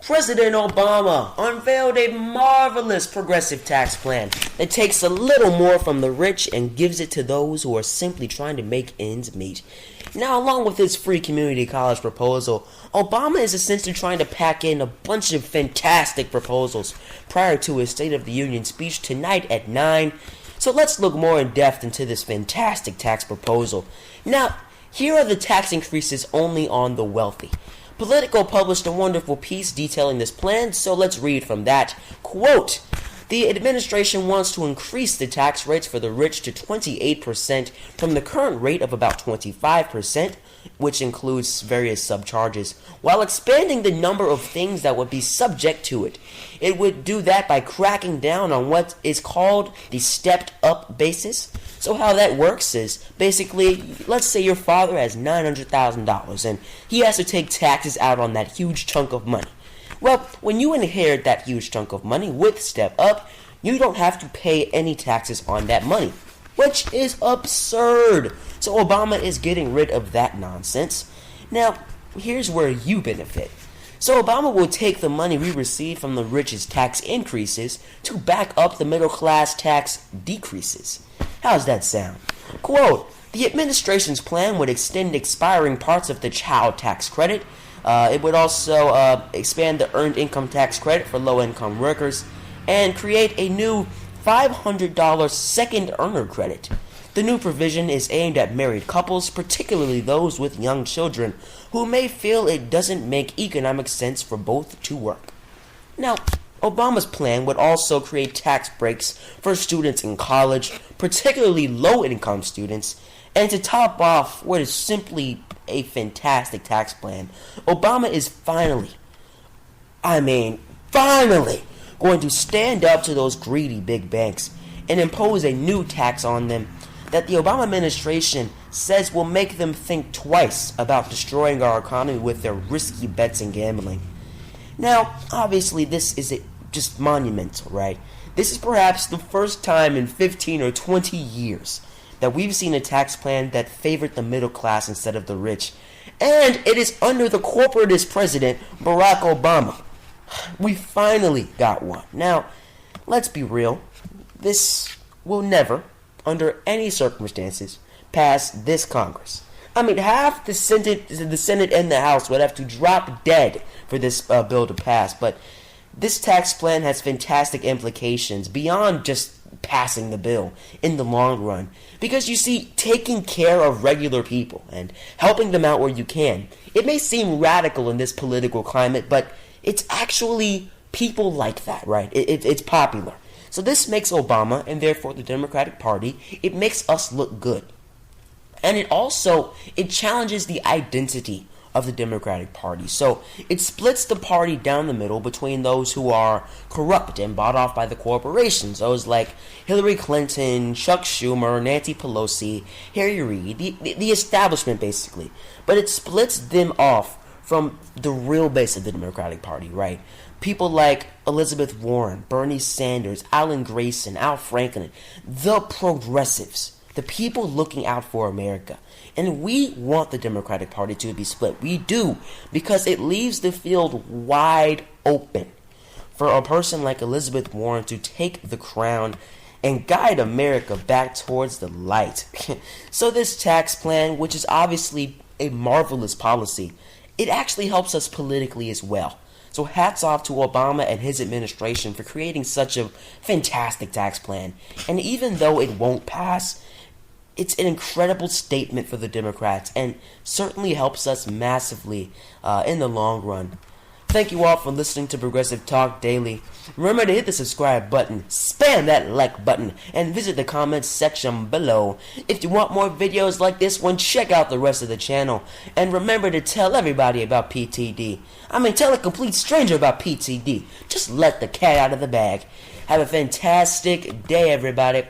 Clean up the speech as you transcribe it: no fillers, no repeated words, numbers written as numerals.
President Obama unveiled a marvelous progressive tax plan that takes a little more from the rich and gives it to those who are simply trying to make ends meet. Now, along with his free community college proposal, Obama is essentially trying to pack in a bunch of fantastic proposals prior to his State of the Union speech tonight at 9. So let's look more in depth into this fantastic tax proposal. Now, here are the tax increases only on the wealthy. Politico published a wonderful piece detailing this plan, so let's read from that. Quote, the administration wants to increase the tax rates for the rich to 28% from the current rate of about 25%, which includes various subcharges, while expanding the number of things that would be subject to it. It would do that by cracking down on what is called the stepped-up basis. So how that works is, basically, let's say your father has $900,000 and he has to take taxes out on that huge chunk of money. Well, when you inherit that huge chunk of money with Step Up, you don't have to pay any taxes on that money, which is absurd. So Obama is getting rid of that nonsense. Now, here's where you benefit. So Obama will take the money we receive from the rich's tax increases to back up the middle class tax decreases. How's that sound? Quote, the administration's plan would extend expiring parts of the child tax credit. It would also expand the earned income tax credit for low-income workers and create a new $500 second earner credit. The new provision is aimed at married couples, particularly those with young children, who may feel it doesn't make economic sense for both to work. Now, Obama's plan would also create tax breaks for students in college, particularly low-income students, and to top off what is simply a fantastic tax plan, Obama is finally going to stand up to those greedy big banks and impose a new tax on them that the Obama administration says will make them think twice about destroying our economy with their risky bets and gambling. Now, obviously, this is just monumental, right? This is perhaps the first time in 15 or 20 years that we've seen a tax plan that favored the middle class instead of the rich. And it is under the corporatist president, Barack Obama. We finally got one. Now, let's be real. This will never, under any circumstances, pass this Congress. I mean, half the Senate and the House would have to drop dead for this bill to pass. But this tax plan has fantastic implications beyond just passing the bill in the long run. Because you see, taking care of regular people and helping them out where you can, it may seem radical in this political climate, but it's actually people like that, right? It's popular. So this makes Obama, and therefore the Democratic Party, it makes us look good. And it challenges the identity of the Democratic Party. So it splits the party down the middle between those who are corrupt and bought off by the corporations, those like Hillary Clinton, Chuck Schumer, Nancy Pelosi, Harry Reid, the establishment basically. But it splits them off from the real base of the Democratic Party, right? People like Elizabeth Warren, Bernie Sanders, Alan Grayson, Al Franken, the progressives, the people looking out for America. And we want the Democratic Party to be split. We do, because it leaves the field wide open for a person like Elizabeth Warren to take the crown and guide America back towards the light. So this tax plan, which is obviously a marvelous policy, it actually helps us politically as well. So hats off to Obama and his administration for creating such a fantastic tax plan. And even though it won't pass, it's an incredible statement for the Democrats and certainly helps us massively in the long run. Thank you all for listening to Progressive Talk Daily. Remember to hit the subscribe button, spam that like button, and visit the comments section below. If you want more videos like this one, check out the rest of the channel. And remember to tell everybody about PTD. I mean, tell a complete stranger about PTD. Just let the cat out of the bag. Have a fantastic day, everybody.